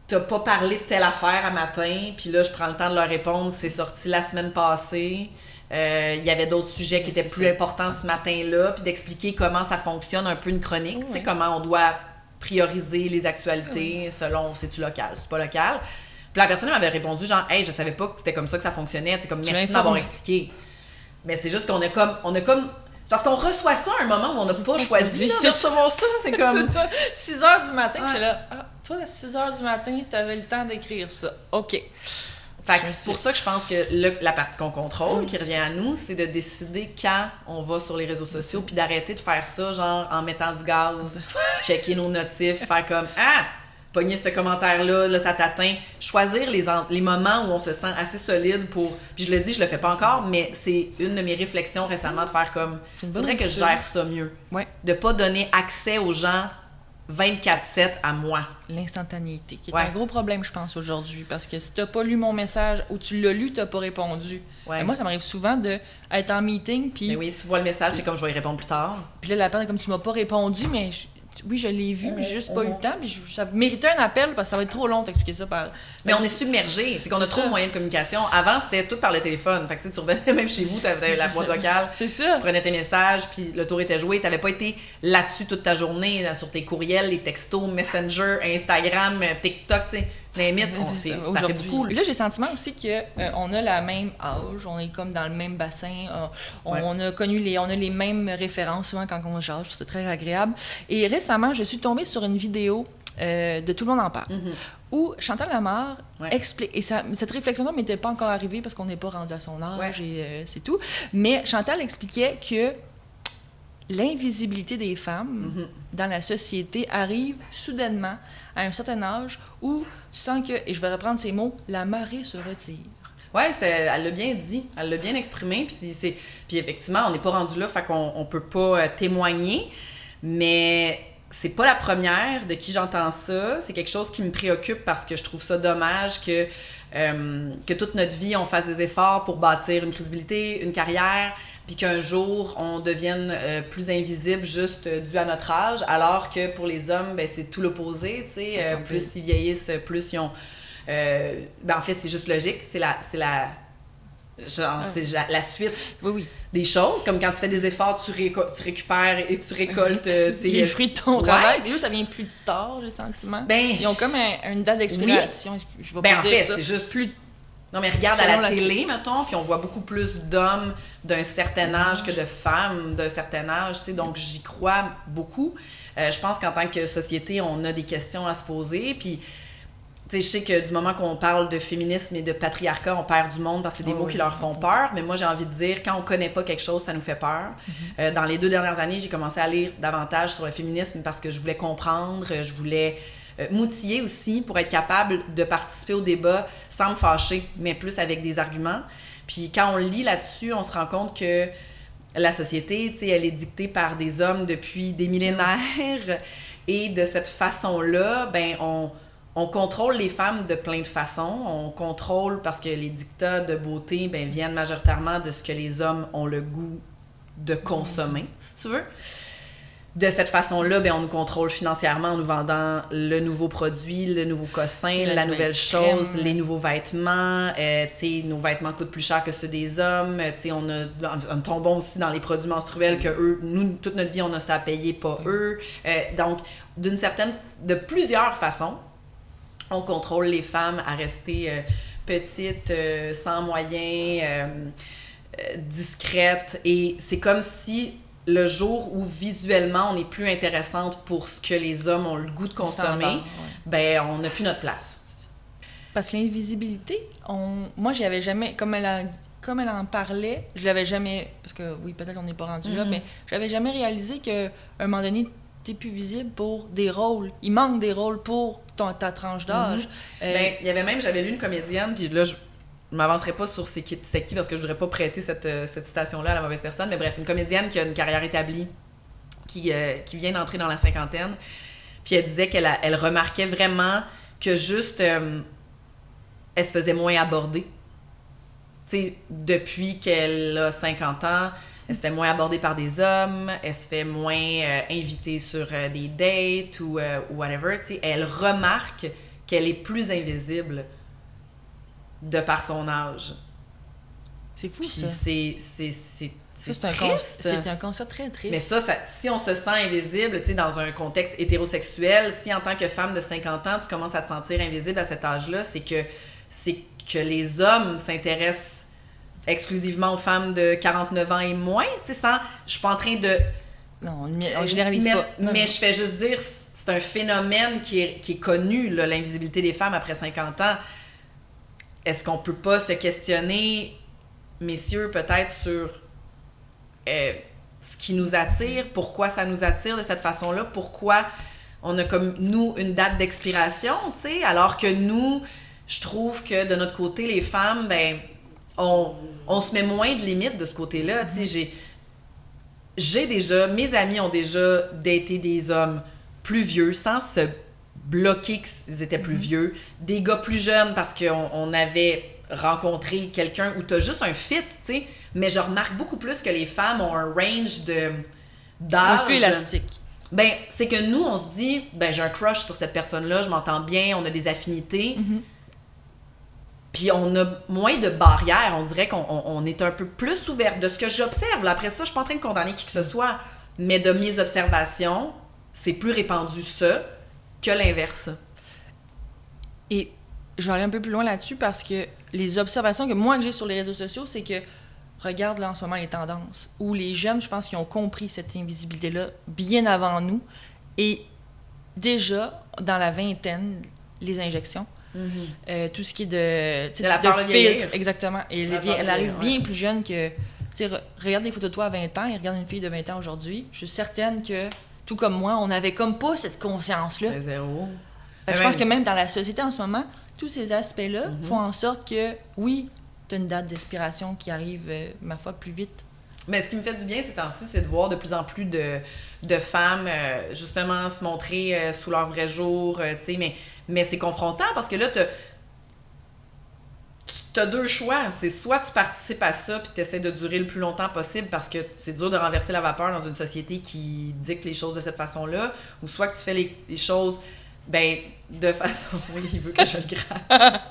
T'as pas parlé de telle affaire à matin, puis là, je prends le temps de leur répondre, c'est sorti la semaine passée. Il y avait d'autres sujets qui étaient plus importants ce matin-là, puis d'expliquer comment ça fonctionne, un peu une chronique, tu sais, comment on doit prioriser les actualités selon c'est-tu local, c'est pas local. Puis la personne m'avait répondu genre, hey, je savais pas que c'était comme ça que ça fonctionnait, tu sais, comme merci de m'avoir expliqué. Mais c'est juste qu'on a comme. Parce qu'on reçoit ça à un moment où on n'a pas choisi de recevoir ça, c'est comme. C'est ça, 6 h du matin, Ouais. j'étais là, toi, à 6 h du matin, t'avais le temps d'écrire ça. OK. Fait que c'est pour ça que je pense que la partie qu'on contrôle, qui revient à nous, c'est de décider quand on va sur les réseaux sociaux, puis d'arrêter de faire ça, genre en mettant du gaz, checker nos notifs, faire comme « Ah! » pogner ce commentaire-là, là, ça t'atteint. Choisir les moments où on se sent assez solide pour... Puis je le dis, je le fais pas encore, mais c'est une de mes réflexions récemment de faire comme... Faudrait que je gère ça mieux. Ouais. De pas donner accès aux gens 24/7 à moi. L'instantanéité, qui est un gros problème, je pense, aujourd'hui. Parce que si t'as pas lu mon message ou tu l'as lu, t'as pas répondu. Ouais. Et moi, ça m'arrive souvent d'être en meeting, puis... Mais oui, tu vois le message, t'es comme, je vais y répondre plus tard. Puis là, la personne est comme, tu m'as pas répondu, mais... Oui, je l'ai vu, mais j'ai juste pas eu le temps. Mais ça méritait un appel parce que ça va être trop long d'expliquer ça par. Mais on est submergé, c'est qu'on a trop de moyens de communication. Avant, c'était tout par le téléphone. Fait que tu revenais même chez vous, t'avais la boîte vocale. C'est ça. Tu prenais tes messages, puis le tour était joué. T'avais pas été là-dessus toute ta journée, sur tes courriels, les textos, Messenger, Instagram, TikTok, tu sais. Limite, ça fait beaucoup. Là, j'ai le sentiment aussi qu'on a la même âge, on est comme dans le même bassin, on a connu on a les mêmes références souvent quand on jase, c'est très agréable. Et récemment, je suis tombée sur une vidéo de Tout le monde en parle, où Chantal Lamarre explique, et cette réflexion-là ne m'était pas encore arrivée parce qu'on n'est pas rendu à son âge et c'est tout, mais Chantal expliquait que l'invisibilité des femmes dans la société arrive soudainement à un certain âge où tu sens que, et je vais reprendre ces mots, la marée se retire. Oui, elle l'a bien dit, elle l'a bien exprimé, puis effectivement, on n'est pas rendu là, fait qu'on peut pas témoigner, mais c'est pas la première de qui j'entends ça, c'est quelque chose qui me préoccupe parce que je trouve ça dommage que toute notre vie, on fasse des efforts pour bâtir une crédibilité, une carrière, puis qu'un jour, on devienne plus invisible juste dû à notre âge, alors que pour les hommes, ben, c'est tout l'opposé, tu sais, plus ils vieillissent, plus ils ont... en fait, c'est juste logique, c'est la Genre, c'est la suite Oui. des choses. Comme quand tu fais des efforts, tu récupères et tu récoltes les fruits de ton travail. Mais eux, ça vient plus tard, le sentiment. Ils ont comme une date d'expiration. Oui. Je vais pas en dire fait, ça. c'est juste plus... Non, mais regarde à Selon la la télé, mettons, puis on voit beaucoup plus d'hommes d'un certain âge que de femmes d'un certain âge, tu sais, donc j'y crois beaucoup. Je pense qu'en tant que société, on a des questions à se poser, puis... Tu sais, je sais que du moment qu'on parle de féminisme et de patriarcat, on perd du monde parce que c'est des mots qui leur font peur. Mais moi, j'ai envie de dire, quand on connaît pas quelque chose, ça nous fait peur. Dans les 2 dernières années, j'ai commencé à lire davantage sur le féminisme parce que je voulais comprendre, je voulais m'outiller aussi pour être capable de participer au débat sans me fâcher, mais plus avec des arguments. Puis quand on lit là-dessus, on se rend compte que la société, tu sais, elle est dictée par des hommes depuis des millénaires. Et de cette façon-là, ben on contrôle les femmes de plein de façons. On contrôle parce que les dictats de beauté viennent majoritairement de ce que les hommes ont le goût de consommer, si tu veux. De cette façon-là, on nous contrôle financièrement en nous vendant le nouveau produit, le nouveau cossin, la nouvelle chose, les nouveaux vêtements. Nos vêtements coûtent plus cher que ceux des hommes. On a un tombon aussi dans les produits menstruels que eux, nous, toute notre vie, on a ça à payer, pas eux. Donc, de plusieurs façons, on contrôle les femmes à rester petites, sans moyens, discrètes. Et c'est comme si le jour où visuellement on n'est plus intéressante pour ce que les hommes ont le goût de consommer, on n'a plus notre place. Parce que l'invisibilité, moi j'y avais jamais, comme elle en parlait, je l'avais jamais, parce que oui, peut-être qu'on n'est pas rendu là, mais j'avais jamais réalisé qu'à un moment donné, t'es plus visible pour des rôles. Il manque des rôles pour ta tranche d'âge. Il y avait même, j'avais lu une comédienne, puis là, je m'avancerai pas sur c'est qui parce que je voudrais pas prêter cette citation-là à la mauvaise personne, mais bref, une comédienne qui a une carrière établie, qui vient d'entrer dans la cinquantaine, puis elle disait qu'elle remarquait vraiment que juste, elle se faisait moins aborder. Tu sais, depuis qu'elle a 50 ans, elle se fait moins aborder par des hommes, elle se fait moins inviter sur des dates ou whatever. Tu sais, elle remarque qu'elle est plus invisible de par son âge. C'est fou, puis ça. C'est triste. C'est un concept très triste. Mais ça, si on se sent invisible, tu sais, dans un contexte hétérosexuel, si en tant que femme de 50 ans, tu commences à te sentir invisible à cet âge-là, c'est que les hommes s'intéressent exclusivement aux femmes de 49 ans et moins, tu sais, je suis pas en train de... Non, on généralise pas. Mais je fais juste dire, c'est un phénomène qui est connu, là, l'invisibilité des femmes après 50 ans. Est-ce qu'on peut pas se questionner, messieurs, peut-être sur ce qui nous attire, pourquoi ça nous attire de cette façon-là, pourquoi on a comme, nous, une date d'expiration, tu sais, alors que nous, je trouve que de notre côté, les femmes, on se met moins de limites de ce côté-là. Tu sais, mes amis ont déjà daté des hommes plus vieux sans se bloquer qu'ils étaient plus vieux, des gars plus jeunes parce qu'on avait rencontré quelqu'un où t'as juste un fit, tu sais, mais je remarque beaucoup plus que les femmes ont un range d'âge. C'est plus élastique. C'est que nous, on se dit, j'ai un crush sur cette personne-là, je m'entends bien, on a des affinités. Puis on a moins de barrières, on dirait qu'on est un peu plus ouvert de ce que j'observe. Là, après ça, je suis pas en train de condamner qui que ce soit, mais de mes observations, c'est plus répandu ça que l'inverse. Et je vais aller un peu plus loin là-dessus parce que les observations que moi que j'ai sur les réseaux sociaux, c'est que regarde là en ce moment les tendances, où les jeunes, je pense qu'ils ont compris cette invisibilité-là bien avant nous. Et déjà, dans la vingtaine, les injections, tout ce qui est de la peur de filtre, exactement. Et elle arrive vieillir, bien plus jeune que... Regarde des photos de toi à 20 ans et regarde une fille de 20 ans aujourd'hui. Je suis certaine que, tout comme moi, on n'avait comme pas cette conscience-là. C'est zéro. Je pense que même dans la société en ce moment, tous ces aspects-là font en sorte que, oui, tu as une date d'expiration qui arrive, ma foi, plus vite. Mais ce qui me fait du bien ces temps-ci, c'est de voir de plus en plus de femmes, justement, se montrer sous leur vrai jour, tu sais, mais c'est confrontant parce que là, t'as deux choix. C'est soit tu participes à ça puis t'essaies de durer le plus longtemps possible parce que c'est dur de renverser la vapeur dans une société qui dicte les choses de cette façon-là, ou soit que tu fais les choses ben, de façon... Oui, il veut que je le gratte.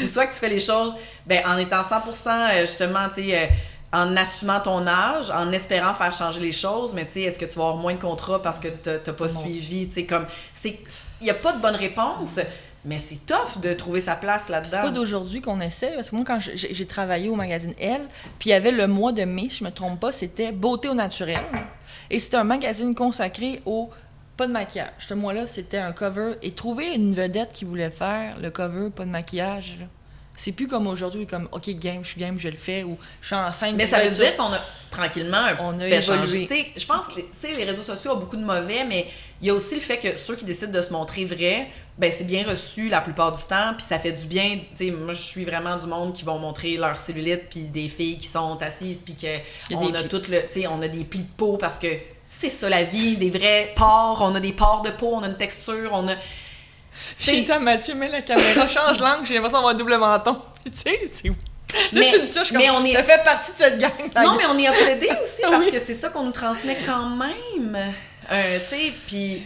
Ou soit que tu fais les choses, ben, en étant 100%, justement, tu sais, en assumant ton âge, en espérant faire changer les choses, mais tu sais, est-ce que tu vas avoir moins de contrats parce que t'as pas suivi, tu sais, comme... Il n'y a pas de bonne réponse, mais c'est tough de trouver sa place là-dedans. C'est pas d'aujourd'hui qu'on essaie, parce que moi, quand j'ai travaillé au magazine Elle, puis il y avait le mois de mai, je me trompe pas, c'était Beauté au naturel. Et c'était un magazine consacré au pas de maquillage. Ce mois-là, c'était un cover. Et trouver une vedette qui voulait faire le cover pas de maquillage, là, c'est plus comme aujourd'hui, comme OK, game, je le fais, ou je suis enceinte. Mais ça veut dire qu'on a tranquillement fait évolué. changer. Je pense que les réseaux sociaux ont beaucoup de mauvais, mais il y a aussi le fait que ceux qui décident de se montrer vrais, ben c'est bien reçu la plupart du temps, puis ça fait du bien. Tu sais, moi, je suis vraiment du monde qui vont montrer leur cellulite, puis des filles qui sont assises, puis qu'on a tout le... Tu sais, on a des plis de peau parce que c'est ça la vie, des vrais pores, on a des pores de peau, on a une texture, on a... J'ai dit à Mathieu, mais la caméra change l'angle, j'ai l'impression d'avoir un double menton. Tu sais, c'est... Là, tu dis ça, je suis comme, ça fait partie de cette gang. Non, mais on est obsédés aussi parce que c'est ça qu'on nous transmet quand même. Tu sais, puis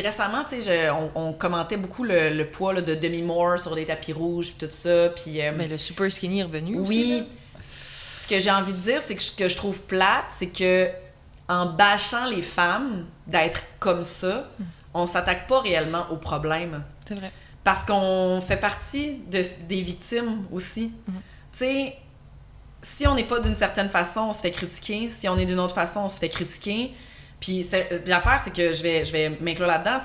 récemment, tu sais, on commentait beaucoup le poids là, de Demi Moore sur des tapis rouges, puis tout ça. Puis, mais le super skinny est revenu aussi. Oui. Ce que j'ai envie de dire, c'est que ce que je trouve plate, c'est que en bâchant les femmes d'être comme ça, on s'attaque pas réellement au problème. C'est vrai. Parce qu'on fait partie des victimes aussi. Tu sais, si on n'est pas d'une certaine façon, on se fait critiquer. Si on est d'une autre façon, on se fait critiquer. Puis l'affaire, c'est que je vais m'inclure là-dedans.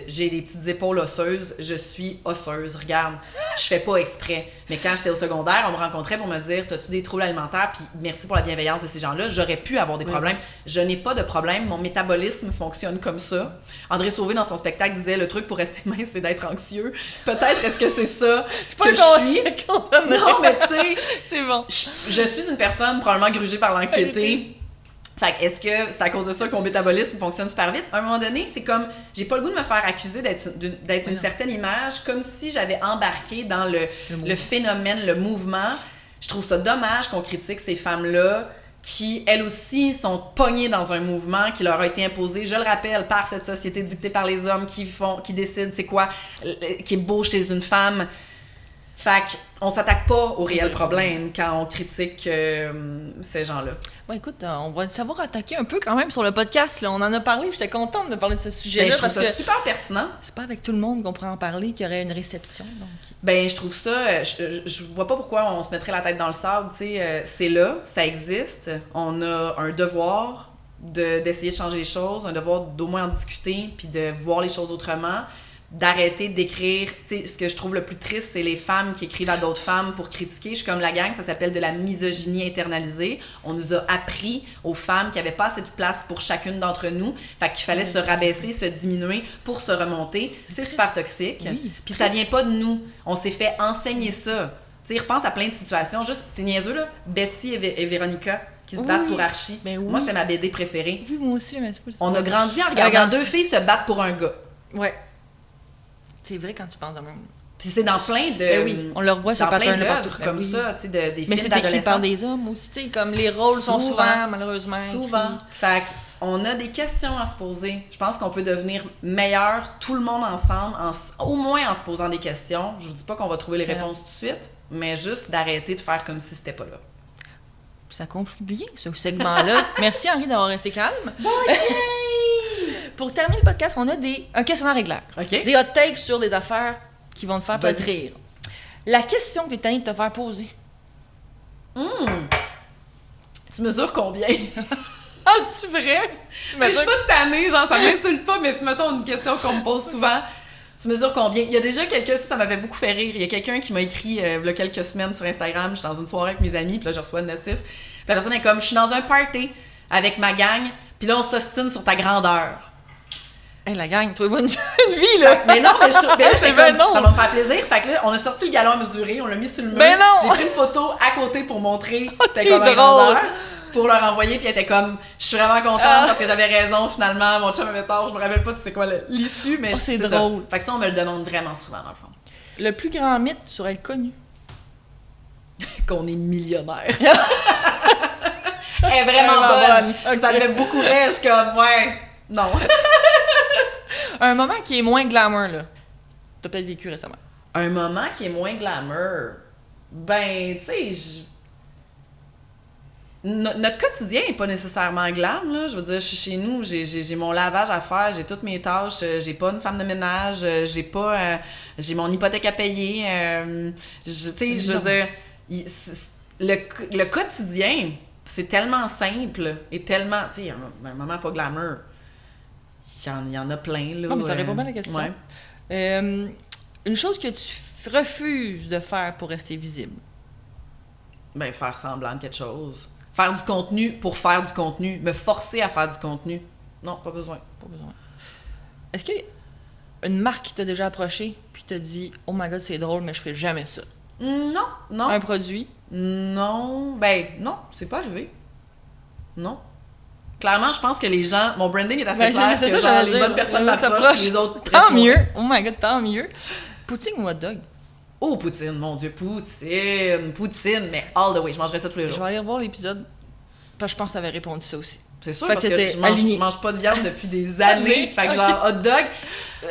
J'ai des petites épaules osseuses. Je suis osseuse. Regarde, je fais pas exprès. Mais quand j'étais au secondaire, on me rencontrait pour me dire « T'as-tu des troubles alimentaires? » Puis merci pour la bienveillance de ces gens-là. J'aurais pu avoir des problèmes. Je n'ai pas de problème. Mon métabolisme fonctionne comme ça. André Sauvé, dans son spectacle, disait « Le truc pour rester mince, c'est d'être anxieux. » Peut-être est-ce que c'est ça que je suis? Non, mais tu sais... C'est bon. Je suis une personne probablement grugée par l'anxiété. Fait que est-ce que c'est à cause de ça que mon métabolisme fonctionne super vite? À un moment donné, c'est comme, j'ai pas le goût de me faire accuser d'être une certaine image, comme si j'avais embarqué dans le phénomène, le mouvement. Je trouve ça dommage qu'on critique ces femmes-là qui, elles aussi, sont pognées dans un mouvement qui leur a été imposé, je le rappelle, par cette société dictée par les hommes qui décident c'est quoi qui est beau chez une femme. Fait qu'on s'attaque pas au réel problème quand on critique ces gens-là. Ouais, écoute, on va savoir attaquer un peu quand même sur le podcast. Là. On en a parlé, j'étais contente de parler de ce sujet-là. Ben, je trouve ça super pertinent. C'est pas avec tout le monde qu'on pourrait en parler, qu'il y aurait une réception. Donc. Ben, je trouve ça... Je vois pas pourquoi on se mettrait la tête dans le sable. Tu sais, c'est là, ça existe. On a un devoir d'essayer de changer les choses, un devoir d'au moins en discuter, puis de voir les choses autrement. D'arrêter d'écrire, tu sais, ce que je trouve le plus triste, c'est les femmes qui écrivent à d'autres femmes pour critiquer. Je suis comme la gang, ça s'appelle de la misogynie internalisée. On nous a appris aux femmes qu'il n'y avait pas assez de place pour chacune d'entre nous, fait qu'il fallait se rabaisser, se diminuer pour se remonter. C'est super toxique. Oui, puis ça vient pas de nous. On s'est fait enseigner ça. Tu sais, repense à plein de situations. Juste, c'est niaiseux, là. Betty et Véronica qui se battent pour Archie. Ben oui. Moi, c'est ma BD préférée. Oui, moi aussi, mais c'est pas On a grandi en regardant deux filles se battre pour un gars. Ouais. C'est vrai quand tu penses de même. Puis c'est dans plein de... Ben oui, on le revoit ce pattern partout. Comme ça, tu sais, des films d'adolescents. Mais c'est écrit par des hommes aussi, tu sais, comme les rôles sont souvent, malheureusement, souvent. Fait qu'on a des questions à se poser. Je pense qu'on peut devenir meilleur, tout le monde ensemble, au moins en se posant des questions. Je vous dis pas qu'on va trouver les réponses tout de suite, mais juste d'arrêter de faire comme si c'était pas là. Ça conclut bien, ce segment-là. Merci, Henri, d'avoir resté calme. Bon, Pour terminer le podcast, on a un questionnaire réglaire. Okay. Des hot takes sur des affaires qui vont te faire peut-être rire. La question que tu es tannée de te faire poser. Tu mesures combien? Ah, c'est vrai? Mais je suis pas tannée, genre ça m'insulte pas, mais si mettons une question qu'on me pose souvent, tu mesures combien? Il y a déjà quelqu'un, ça m'avait beaucoup fait rire, il y a quelqu'un qui m'a écrit il y a quelques semaines sur Instagram, je suis dans une soirée avec mes amis, puis là je reçois une notif, puis la personne est comme, je suis dans un party avec ma gang, puis là on s'ostine sur ta grandeur. Hey, la gang, trouvez-vous une vie, là! Mais non, mais je trouve bien, ça va me faire plaisir. Fait que là, on a sorti le galon à mesurer, on l'a mis sur le mur. Mais non! J'ai pris une photo à côté pour montrer c'était comme un grandeur, pour leur envoyer, puis elle était comme, je suis vraiment contente parce que j'avais raison finalement, mon chum avait tort, je me rappelle pas c'est quoi l'issue, mais c'est drôle. Ça. Fait que ça, on me le demande vraiment souvent, dans le fond. Le plus grand mythe sur être connu? Qu'on est millionnaire. Elle est vraiment bonne. Okay. Ça me fait beaucoup rire, je suis comme, ouais, non. Un moment qui est moins glamour, là. T'as peut-être vécu récemment. Un moment qui est moins glamour. Ben, tu sais, notre quotidien est pas nécessairement glam, là. Je veux dire, je suis chez nous, j'ai mon lavage à faire, j'ai toutes mes tâches, j'ai pas une femme de ménage, j'ai mon hypothèque à payer. Tu sais, je veux dire, le quotidien, c'est tellement simple et tellement... Tu sais, un moment pas glamour. Il y en a plein, là. Non, mais ça répond bien à la question. Ouais. Une chose que tu refuses de faire pour rester visible. Ben, faire semblant de quelque chose. Faire du contenu pour faire du contenu. Me forcer à faire du contenu. Non, pas besoin. Pas besoin. Est-ce qu'il y a une marque qui t'a déjà approché puis t'a dit « Oh my God, c'est drôle, mais je ferai jamais ça. » Non. Un produit? Non. Ben, non, c'est pas arrivé. Non. Clairement, je pense que les gens... Mon branding est assez clair c'est que ça, genre, j'allais les dire, bonnes personnes là, m'approchent et les autres... Tant mieux! Oh my God, tant mieux! Poutine ou hot dog? Oh, poutine, mon Dieu, poutine, mais all the way, je mangerais ça tous les Je jours. vais aller revoir l'épisode, parce que je pense que t'avais répondu ça aussi. C'est sûr, Fait parce que que t'étais je aligné. mange pas de viande depuis des années. Fait que genre, hot dog,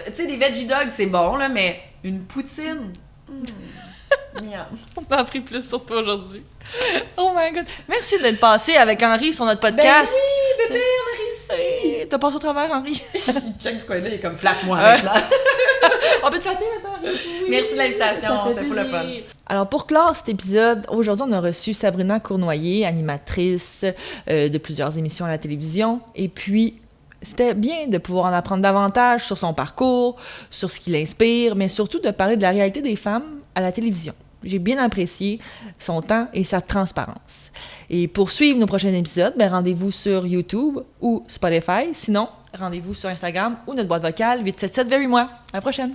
tu sais, des veggie dogs, c'est bon, là, mais une poutine... miam. On a appris plus sur toi aujourd'hui. Oh my God! Merci d'être passé avec Henri sur notre podcast. Ben oui, bébé, on a réussi! T'as passé au travers, Henri? Il check du coin-là, il est comme flatte-moi Ouais. maintenant. On peut te flatter maintenant, Henri? Oui, Merci de l'invitation, ça fait c'était fou le fun. plaisir. Alors, pour clore cet épisode, aujourd'hui, on a reçu Sabrina Cournoyer, animatrice de plusieurs émissions à la télévision. Et puis, c'était bien de pouvoir en apprendre davantage sur son parcours, sur ce qui l'inspire, mais surtout de parler de la réalité des femmes à la télévision. J'ai bien apprécié son temps et sa transparence. Et pour suivre nos prochains épisodes, ben rendez-vous sur YouTube ou Spotify. Sinon, rendez-vous sur Instagram ou notre boîte vocale 877 Very Moi. À la prochaine!